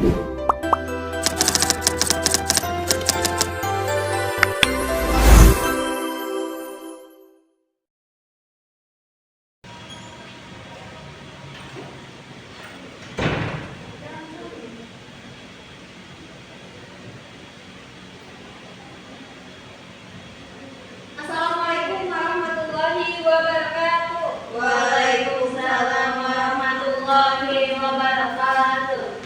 Assalamualaikum warahmatullahi wabarakatuh. Waalaikumsalam warahmatullahi wabarakatuh.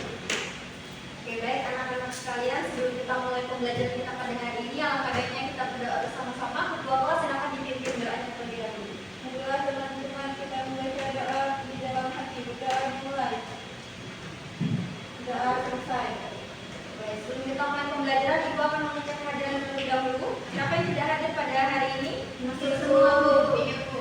Oke, baik anak-anak sekalian, sebelum kita mulai pembelajaran kita pada hari ini, alangkah baiknya kita berdoa bersama-sama. Ketua kelas silakan dipimpin doanya terlebih dahulu. Marilah teman-teman kita membaca doa di dalam hati. Doa dimulai. Doa selesai. Baik, sebelum kita mulai pembelajaran, Ibu akan mengecek kehadiran terlebih dahulu. Siapa yang tidak hadir pada hari ini? Masuk semua Bu. Iya Bu.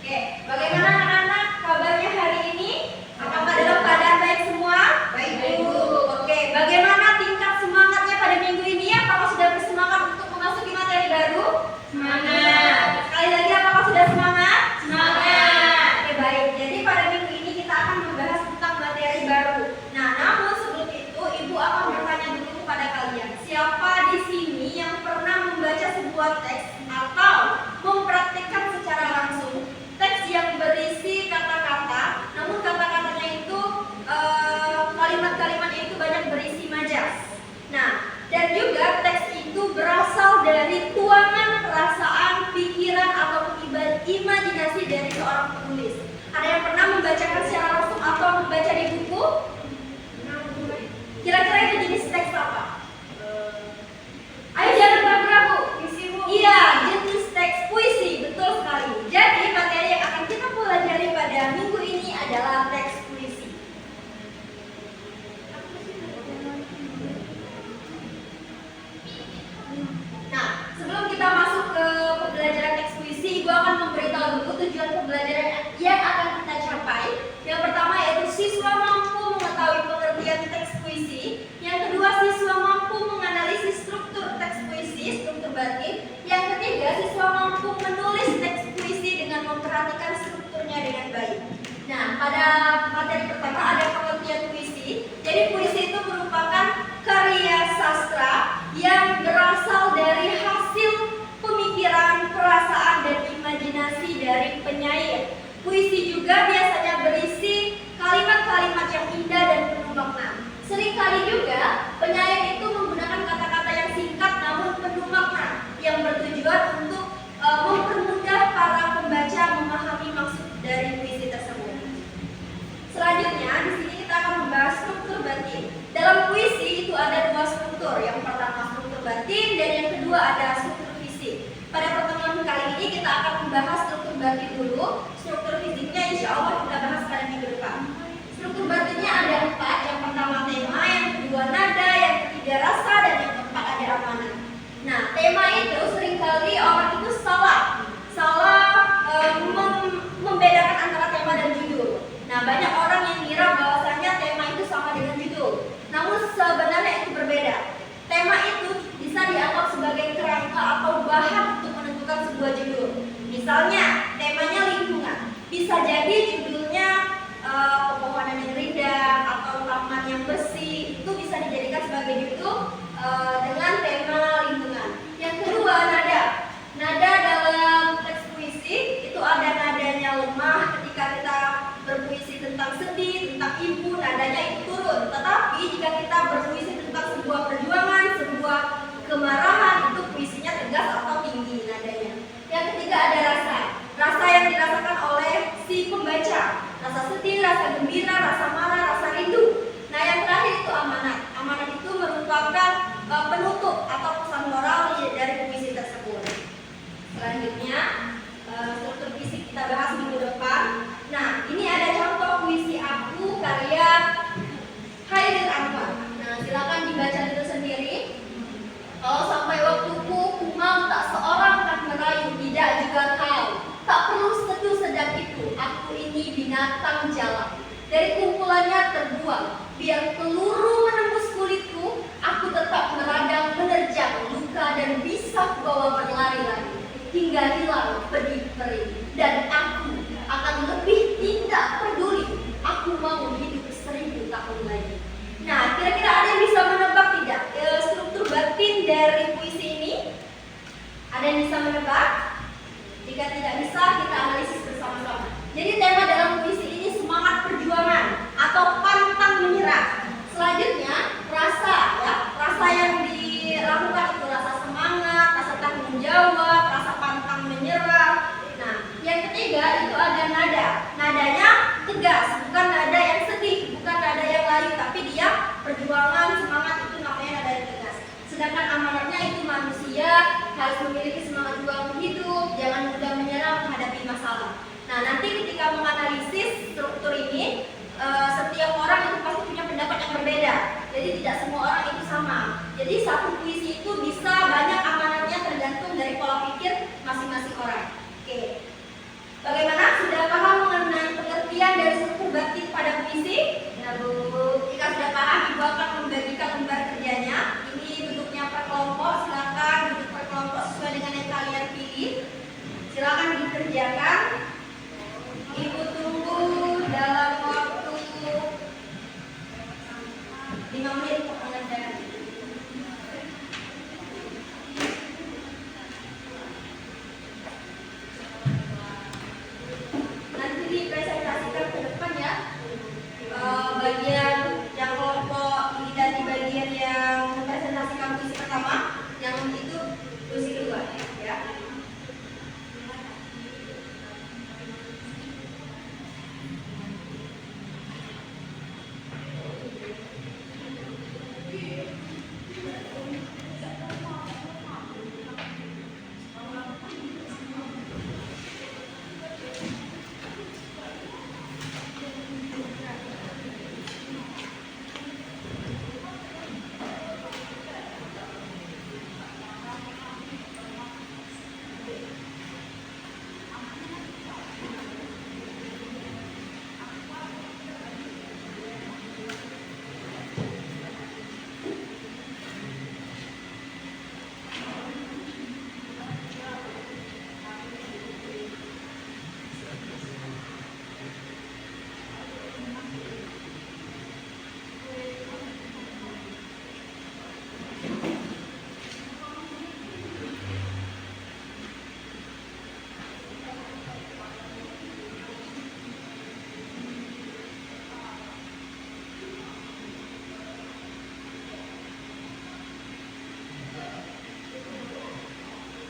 Oke, bagaimana anak-anak kabarnya hari ini? Apakah dalam keadaan baik semua? Baik, Bu. Oke, bagaimana tingkat semangatnya pada minggu ini? Apakah sudah bersemangat untuk memasuki materi baru? Semangat. Sekali lagi, apakah sudah semangat? Semangat. Oke, baik. Jadi pada minggu ini kita akan membahas tentang materi baru. Nah, namun sebelum itu Ibu akan bertanya dulu kepada kalian. Siapa di sini yang pernah membaca sebuah teks atau mempraktikkan secara langsung teks yang berisi kata-kata, namun kata-katanya itu kalimat-kalimatnya itu banyak berisi majas. Nah, dan juga teks itu berasal dari tuangan perasaan, pikiran ataupun imajinasi dari seorang penulis. Ada yang pernah membacakan secara langsung atau membaca di buku? Kira-kira itu jenis teks apa? Ayo jangan ragu-ragu. Iya, jenis teks puisi, betul sekali. Jadi materi yang akan kita pelajari pada minggu ini adalah teks puisi. Nah, sebelum kita masuk ke pembelajaran teks puisi, Ibu akan memberitahu dulu tujuan pembelajaran yang akan kita capai. Yang pertama yaitu siswa mampu mengetahui pengertian teks puisi. Yang kedua, siswa mampu menganalisis struktur teks puisi, struktur batin. Yang ketiga, siswa mampu menulis teks puisi dengan memperhatikan strukturnya dengan baik. Nah, pada materi pertama ada pengertian puisi. Jadi puisi itu merupakan karya sastra yang berasal dari hasil pemikiran, perasaan, dan imajinasi dari penyair. Puisi juga biasanya berisi kalimat-kalimat yang indah dan penuh makna. Seringkali juga penyair itu menggunakan kata-kata yang singkat namun penuh makna yang bertujuan untuk mempermudah para pembaca memahami maksud dari puisi tersebut. Selanjutnya di sini kita akan membahas struktur batin. Dalam puisi itu ada dua struktur. Yang pertama struktur batin dan yang kedua ada struktur fisik. Pada pertemuan kali ini kita akan membahas struktur batin dulu. Struktur fisiknya insya Allah kita bahas pada minggu depan. Struktur batinnya ada 4. Yang pertama tema, yang kedua nada, yang ketiga rasa, dan yang keempat ada amanat. Nah, tema itu seringkali orang itu salah membedakan antara tema dan judul. Nah, banyak orang yang mengira bahwasanya tema itu sama dengan judul. Namun sebenarnya itu berbeda. Tema itu bisa dianggap sebagai kerangka atau bahan untuk menentukan sebuah judul. Misalnya, temanya lingkungan. Bisa jadi judulnya pepohonan yang rindang atau taman yang bersih. Itu bisa dijadikan sebagai judul dengan tema lingkungan. Yang kedua, nada. Nada dalam teks puisi itu ada nadanya lemah ketika kita berpuisi tentang sedih, tentang ibu, nadanya itu turun. Tetapi jika kita berpuisi tentang sebuah perjuangan, sebuah kemarahan, itu puisinya tegas atau tinggi nadanya. Yang ketiga ada rasa. Rasa yang dirasakan oleh si pembaca. Rasa sedih, rasa gembira, rasa marah, rasa rindu. Nah, yang terakhir itu amanat. Amanat itu merupakan penutup atau pesan moral dari puisi tersebut. Selanjutnya, struktur fisik kita bahas minggu depan. Nah, ini ada contoh puisi aku karya Hairil Anwar. Nah, silakan dibaca itu sendiri. Kalau sampai waktuku, ku mau tak seorang kan merayu, tidak juga kau. Tak perlu seduh sedang itu, aku ini binatang jalan. Dari kumpulannya terbuang, biar peluru menembus kulitku, aku tetap meradang, menerjang luka dan bisa kubawa berlari-lari hingga hilang pedih perih. Dan aku akan lebih tidak peduli, aku mau hidup 1000 tahun. dari puisi ini? Ada yang bisa menebak? Jika tidak bisa, kita analisis bersama-sama. Jadi tema dalam puisi ini semangat perjuangan atau pantang menyerah. Selanjutnya rasa, ya, rasa yang dilakukan itu rasa semangat, rasa tanggung jawab, rasa pantang menyerah. Nah, yang ketiga itu ada nada. Nadanya tegas, bukan nada yang sedih, bukan nada yang layu, tapi dia perjuangan, semangat, itu namanya nada yang tegas. Sedangkan amanatnya itu manusia harus memiliki semangat juang hidup, jangan mudah menyerah menghadapi masalah. Nah, nanti ketika menganalisis struktur ini, setiap orang itu pasti punya pendapat yang berbeda. Jadi tidak semua orang itu sama. Jadi satu puisi itu bisa banyak amanatnya tergantung dari pola pikir masing-masing orang. Oke. Bagaimana? Sudah paham mengenai pengertian dari struktur batin pada puisi? Nah, Bu, jika sudah paham, Ibu akan membagikan lembar kerjanya. Ini bentuknya per kelompok. Silakan duduk per kelompok sesuai dengan yang kalian pilih. Silakan dikerjakan. Ibu tunggu dalam waktu 5 menit untuk mengerjakan. Nanti dipresentasikan ke depan ya. Bagian yang kelompok ini dari bagian yang mempresentasikan puisi pertama, yang itu puisi kedua ya.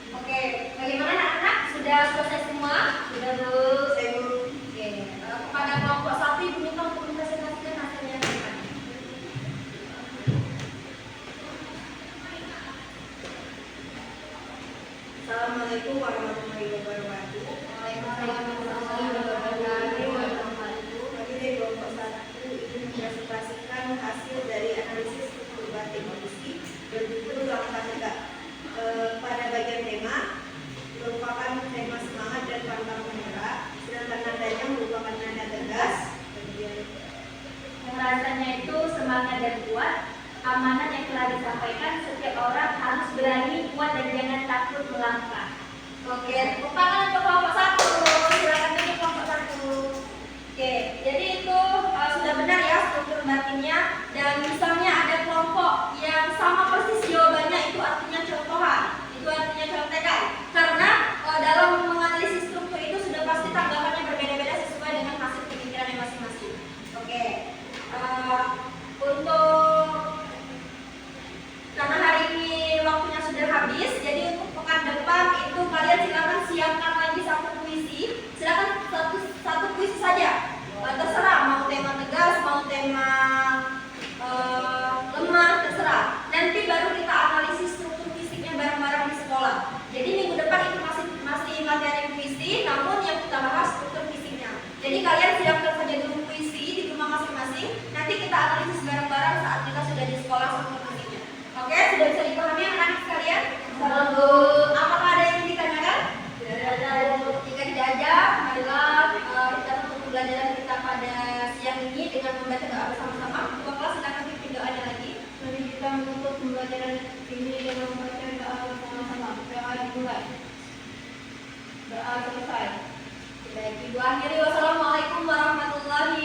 Oke, bagaimana anak-anak? Sudah selesai semua? Sudah, Bu? Saya, Bu. Oke, kepada kelompok 1 Ibu minta untuk mempresentasikan hasilnya ke depan. Assalamualaikum warahmatullahi wabarakatuh. Waalaikumsalam warahmatullahi wabarakatuh. Kami dari kelompok 1 ingin mempresentasikan hasil dari analisis struktur batin puisi berjudul Langkah Tegak. Pada bagian tema merupakan tema semangat dan pantang menyerah, sedangkan nadanya merupakan nada tegas. Yang rasanya itu semangat dan kuat. Amanat yang telah disampaikan, setiap orang harus berani, kuat, dan jangan takut melangkah. Oke, tepuk tangan untuk kelompok 1. Silakan duduk kelompok 1. Oke, jadi itu sudah benar ya struktur batinnya. Dan misalnya ada kelompok yang sama persis jawabannya, itu artinya contohan, itu artinya contekan. Karena dalam menganalisis struktur itu sudah pasti tanggapannya berbeda-beda sesuai dengan hasil pemikirannya masing-masing. Oke, untuk karena hari ini waktunya sudah habis, jadi untuk pekan depan itu kalian silakan siapkan lagi satu puisi. Silakan satu puisi saja. Terserah mau tema tegas, mau tema lemah, terserah. Nanti baru kita analisis struktur fisiknya bareng-bareng di sekolah. Jadi minggu depan itu masih materi puisi, namun yang kita bahas struktur fisiknya. Jadi kalian siapkan saja dulu puisi di rumah masing-masing. Nanti kita analisis bareng-bareng saat kita sudah di sekolah struktur fisiknya. Oke, sudah bisa dipahami anak-anak sekalian? Lalu, apakah ada yang ingin ditanyakan? Tidak ada. Jika tidak ada, marilah kita tutup pembelajaran kita pada siang ini dengan membaca doa bersama-sama. Ketua kelas silakan pimpin doanya lagi. Mari kita menutup pembelajaran ini dengan membaca doa bersama-sama. Doa dimulai. Doa selesai. Baik, Ibu akhiri. Wassalamualaikum warahmatullahi